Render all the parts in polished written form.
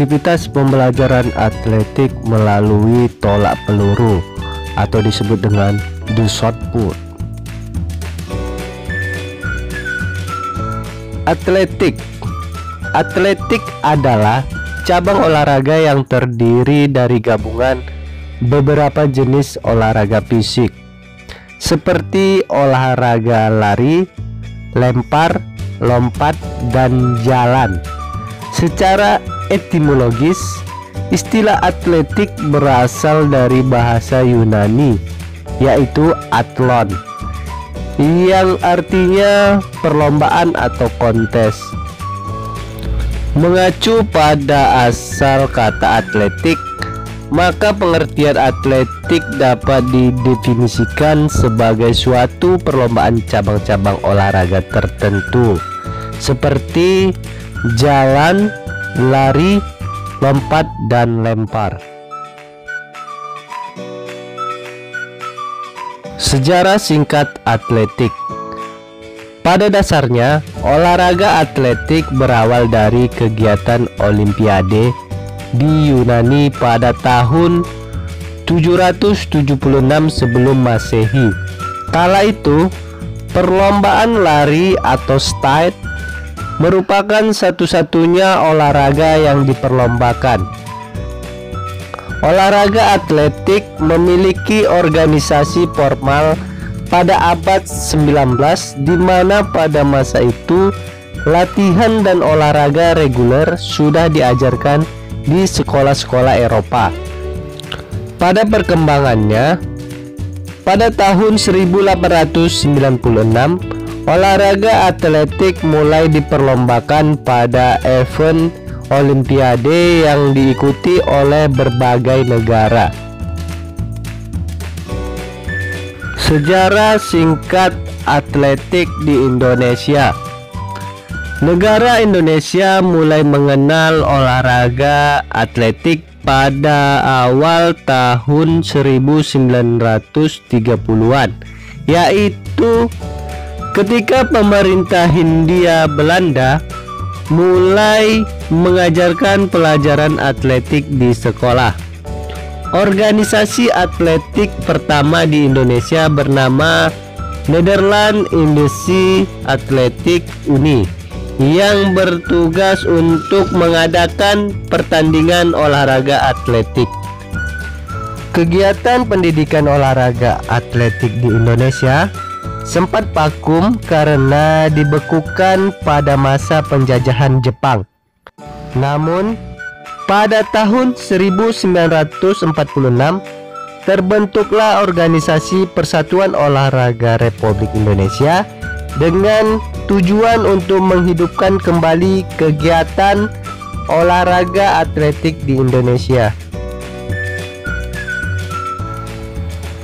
Aktivitas pembelajaran atletik melalui tolak peluru atau disebut dengan the shot put. Atletik adalah cabang olahraga yang terdiri dari gabungan beberapa jenis olahraga fisik seperti olahraga lari, lempar, lompat, dan jalan. Secara etimologis, istilah atletik berasal dari bahasa Yunani, yaitu athlon, yang artinya perlombaan atau kontes. Mengacu pada asal kata atletik, maka pengertian atletik dapat didefinisikan sebagai suatu perlombaan cabang-cabang olahraga tertentu seperti jalan, lari, lompat, dan lempar. Sejarah singkat atletik. Pada dasarnya, olahraga atletik berawal dari kegiatan Olimpiade di Yunani pada tahun 776 sebelum Masehi. Kala itu, perlombaan lari atau start merupakan satu-satunya olahraga yang diperlombakan. Olahraga atletik memiliki organisasi formal pada abad 19, di mana pada masa itu latihan dan olahraga reguler sudah diajarkan di sekolah-sekolah Eropa. Pada perkembangannya, pada tahun 1896, olahraga atletik mulai diperlombakan pada event Olimpiade yang diikuti oleh berbagai negara. Sejarah singkat atletik di Indonesia. Negara Indonesia mulai mengenal olahraga atletik pada awal tahun 1930-an, yaitu ketika pemerintah Hindia Belanda mulai mengajarkan pelajaran atletik di sekolah. Organisasi atletik pertama di Indonesia bernama Netherlands Indische Athletic Unie yang bertugas untuk mengadakan pertandingan olahraga atletik. Kegiatan pendidikan olahraga atletik di Indonesia sempat vakum karena dibekukan pada masa penjajahan Jepang. Namun, pada tahun 1946 terbentuklah organisasi Persatuan Olahraga Republik Indonesia dengan tujuan untuk menghidupkan kembali kegiatan olahraga atletik di Indonesia.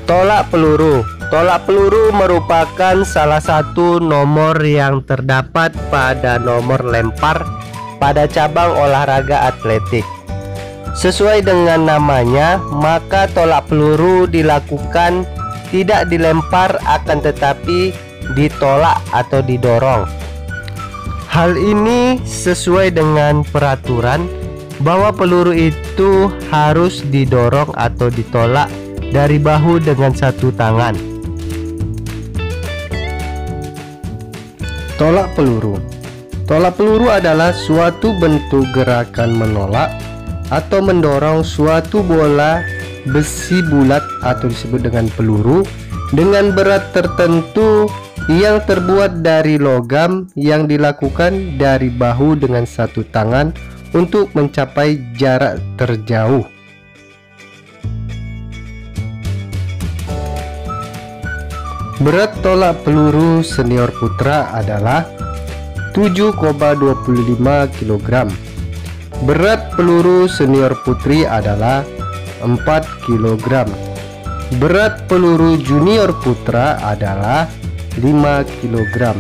Tolak peluru. Tolak peluru merupakan salah satu nomor yang terdapat pada nomor lempar pada cabang olahraga atletik. Sesuai dengan namanya, maka tolak peluru dilakukan tidak dilempar akan tetapi ditolak atau didorong. Hal ini sesuai dengan peraturan bahwa peluru itu harus didorong atau ditolak dari bahu dengan satu tangan. Tolak peluru. Tolak peluru adalah suatu bentuk gerakan menolak atau mendorong suatu bola besi bulat atau disebut dengan peluru dengan berat tertentu yang terbuat dari logam yang dilakukan dari bahu dengan satu tangan untuk mencapai jarak terjauh. Berat tolak peluru senior putra adalah 7,25 kg. Berat peluru senior putri adalah 4 kg. Berat peluru junior putra adalah 5 kg.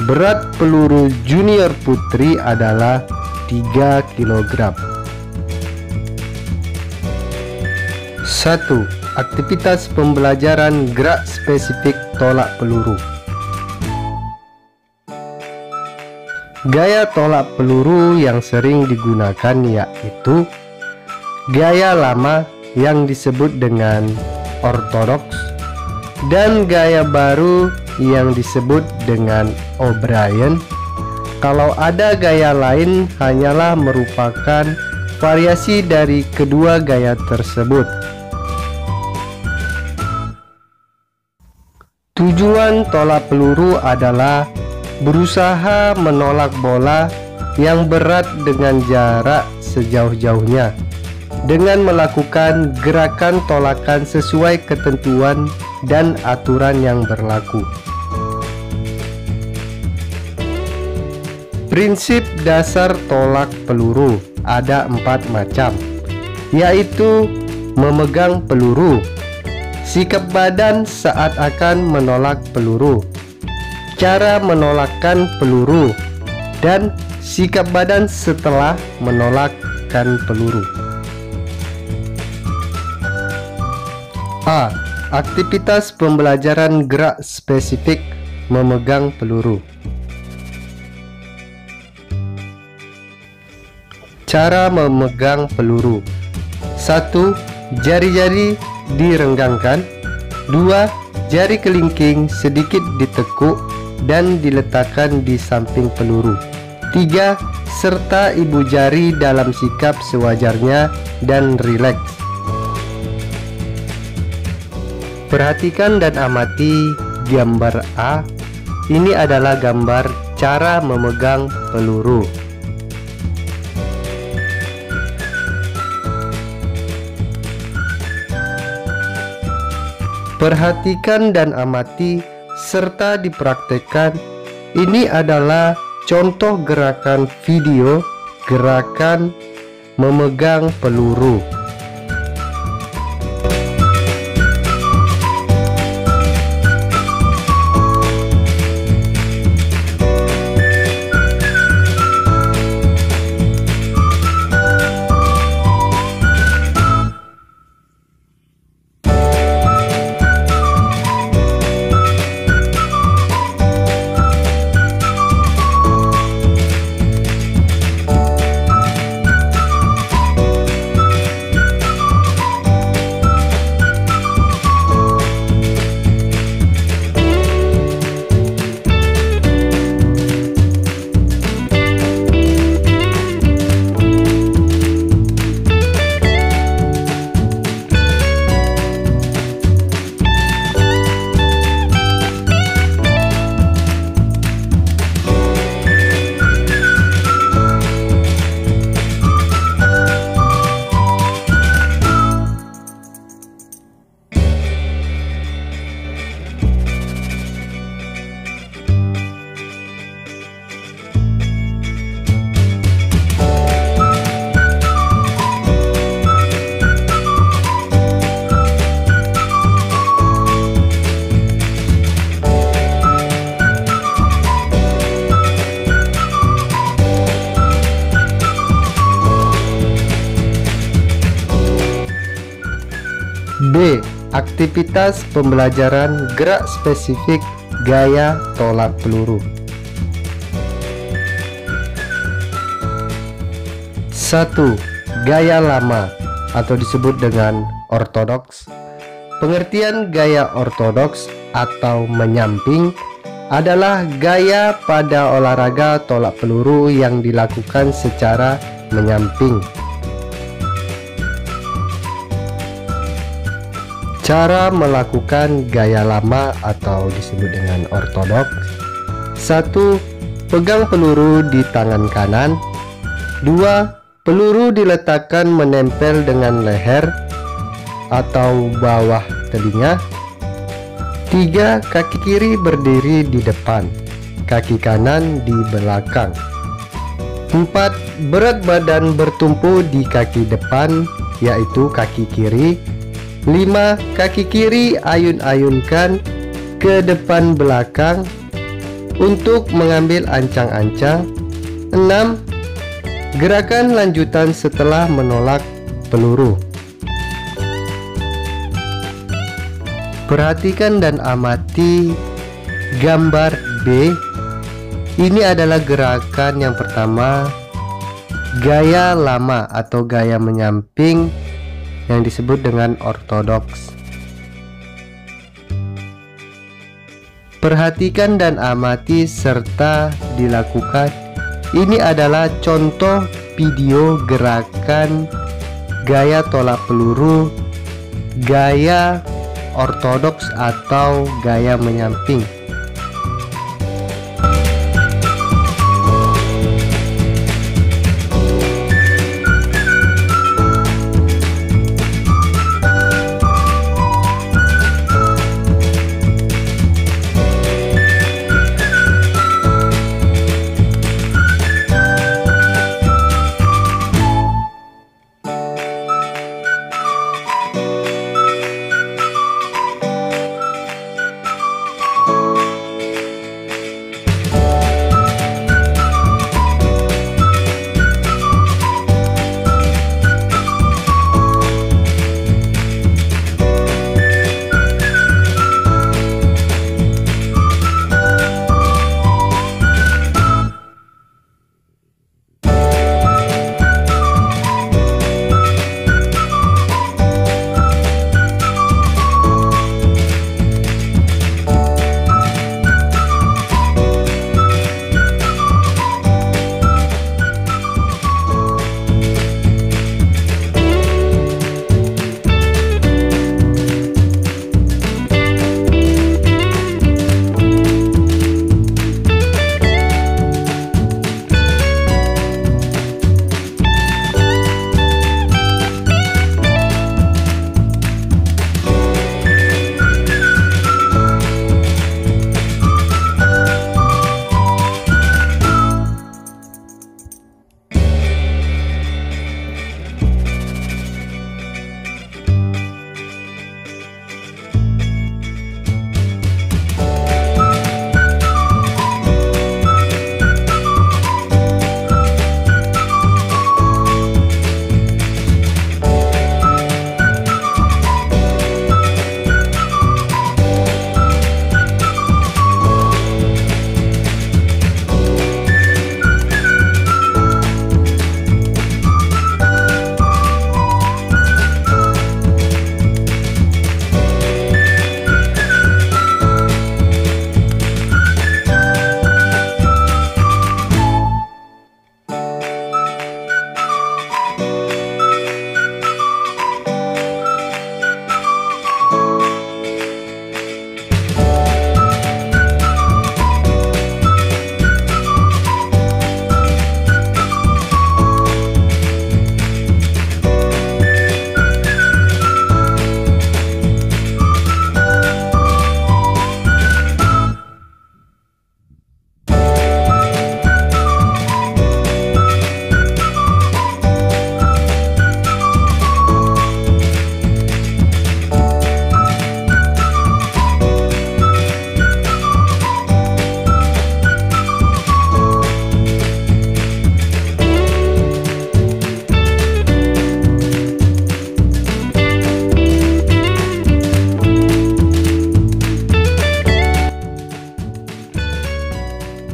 Berat peluru junior putri adalah 3 kg. 1. Aktivitas pembelajaran gerak spesifik tolak peluru. Gaya tolak peluru yang sering digunakan yaitu gaya lama yang disebut dengan ortodoks dan gaya baru yang disebut dengan O'Brien. Kalau ada gaya lain hanyalah merupakan variasi dari kedua gaya tersebut. Tujuan tolak peluru adalah berusaha menolak bola yang berat dengan jarak sejauh-jauhnya dengan melakukan gerakan tolakan sesuai ketentuan dan aturan yang berlaku. Prinsip dasar tolak peluru ada 4 macam, yaitu memegang peluru, sikap badan saat akan menolak peluru, cara menolakkan peluru, dan sikap badan setelah menolakkan peluru. A. Aktivitas pembelajaran gerak spesifik memegang peluru. Cara memegang peluru: 1. Jari-jari direnggangkan. 2. Jari kelingking sedikit ditekuk dan diletakkan di samping peluru. 3. Serta ibu jari dalam sikap sewajarnya dan rileks. Perhatikan dan amati gambar A. Ini adalah gambar cara memegang peluru. Perhatikan dan amati serta dipraktekkan. Ini adalah contoh gerakan video gerakan memegang peluru. B. Aktivitas pembelajaran gerak spesifik gaya tolak peluru. 1. Gaya lama atau disebut dengan ortodoks. Pengertian gaya ortodoks atau menyamping adalah gaya pada olahraga tolak peluru yang dilakukan secara menyamping. Cara melakukan gaya lama atau disebut dengan ortodoks: 1. Pegang peluru di tangan kanan. 2. Peluru diletakkan menempel dengan leher atau bawah telinga. 3. Kaki kiri berdiri di depan, kaki kanan di belakang. 4. Berat badan bertumpu di kaki depan, yaitu kaki kiri. 5. Kaki kiri ayun-ayunkan ke depan belakang untuk mengambil ancang-ancang. 6. Gerakan lanjutan setelah menolak peluru. Perhatikan dan amati gambar B. Ini adalah gerakan yang pertama, gaya lama atau gaya menyamping yang disebut dengan ortodoks. Perhatikan dan amati serta dilakukan. Ini adalah contoh video gerakan gaya tolak peluru, gaya ortodoks atau gaya menyamping.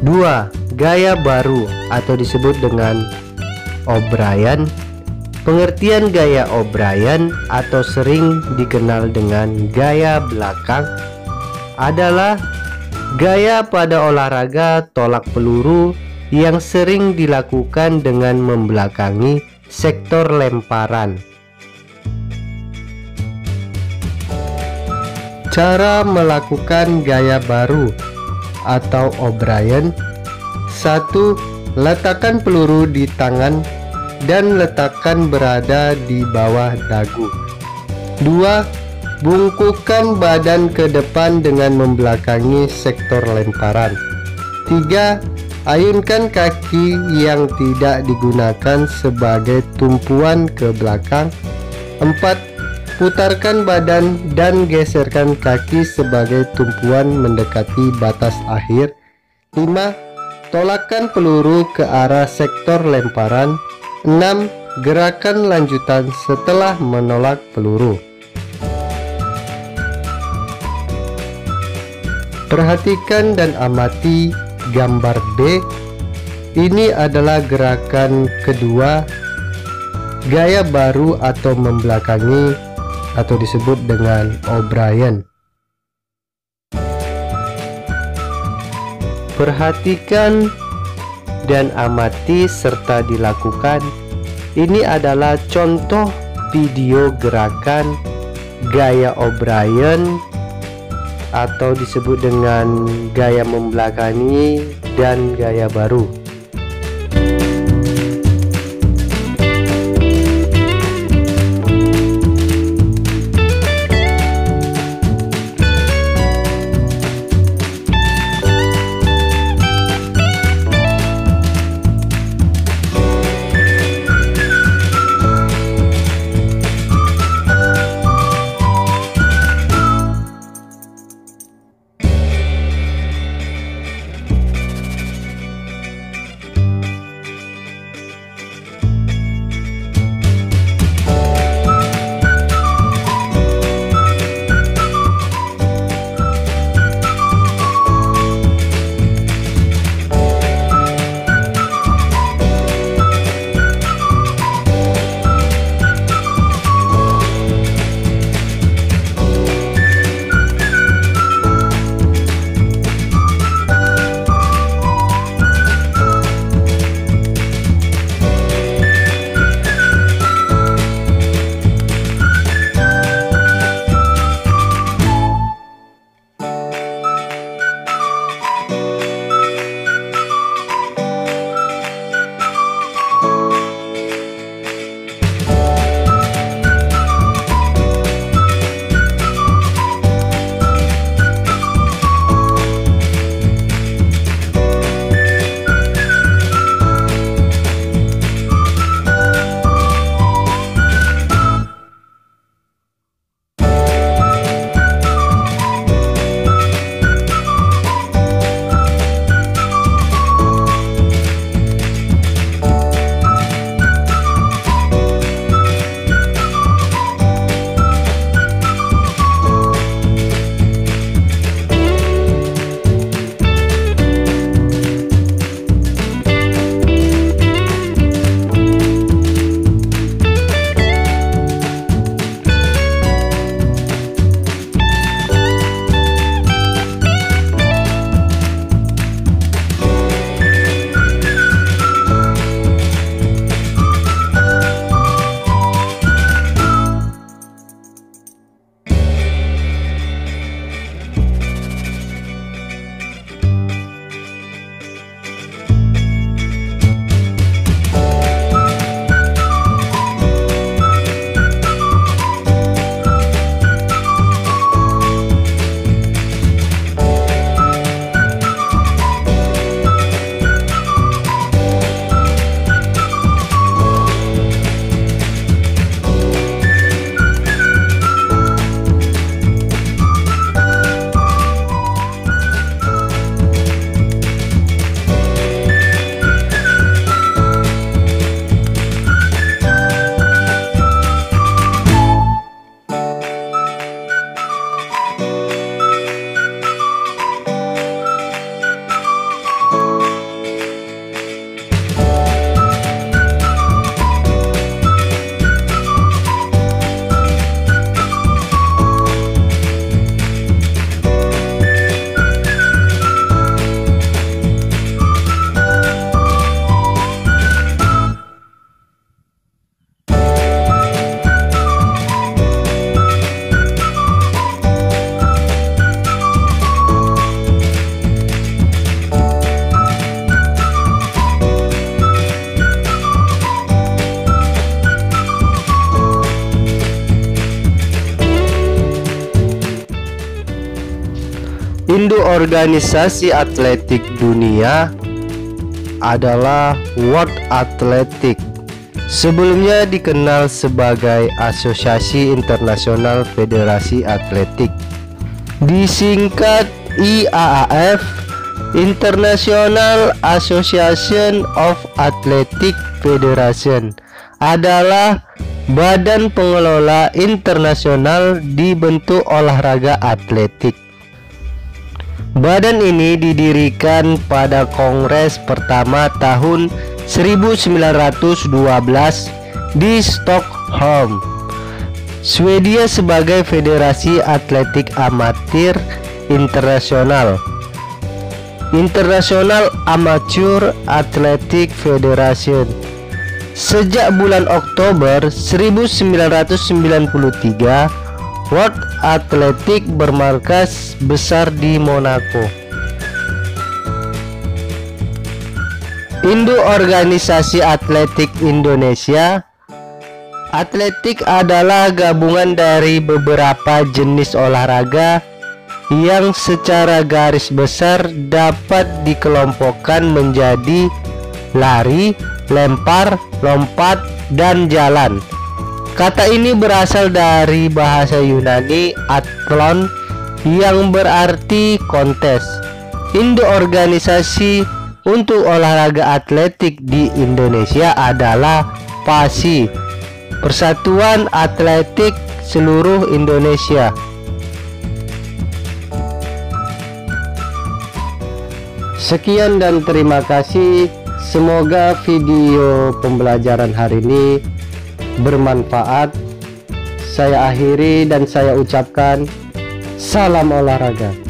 Dua, gaya baru atau disebut dengan O'Brien. Pengertian gaya O'Brien atau sering dikenal dengan gaya belakang adalah gaya pada olahraga tolak peluru yang sering dilakukan dengan membelakangi sektor lemparan. Cara melakukan gaya baru atau O'Brien: 1. Letakkan peluru di tangan dan letakkan berada di bawah dagu. 2. Bungkukkan badan ke depan dengan membelakangi sektor lemparan. 3. Ayunkan kaki yang tidak digunakan sebagai tumpuan ke belakang. 4. Putarkan badan dan geserkan kaki sebagai tumpuan mendekati batas akhir. 5. Tolakkan peluru ke arah sektor lemparan. 6. Gerakan lanjutan setelah menolak peluru. Perhatikan dan amati gambar B, ini adalah gerakan kedua gaya baru atau membelakangi atau disebut dengan O'Brien. Perhatikan dan amati serta dilakukan. Ini adalah contoh video gerakan gaya O'Brien atau disebut dengan gaya membelakangi dan gaya baru. Induk organisasi atletik dunia adalah World Athletics. Sebelumnya dikenal sebagai Asosiasi Internasional Federasi Atletik, disingkat IAAF, International Association of Athletic Federation, adalah badan pengelola internasional di bentuk olahraga atletik. Badan ini didirikan pada Kongres pertama tahun 1912 di Stockholm, Swedia sebagai Federasi Atletik Amatir Internasional, International Amateur Athletic Federation. Sejak bulan Oktober 1993, World Athletics bermarkas besar di Monaco. Indo Organisasi Atletik Indonesia. Atletik adalah gabungan dari beberapa jenis olahraga yang secara garis besar dapat dikelompokkan menjadi lari, lempar, lompat, dan jalan. Kata ini berasal dari bahasa Yunani athlon yang berarti kontes. Indo Organisasi untuk olahraga atletik di Indonesia adalah PASI, Persatuan Atletik Seluruh Indonesia. Sekian dan terima kasih. Semoga video pembelajaran hari ini bermanfaat. Saya akhiri dan saya ucapkan salam olahraga.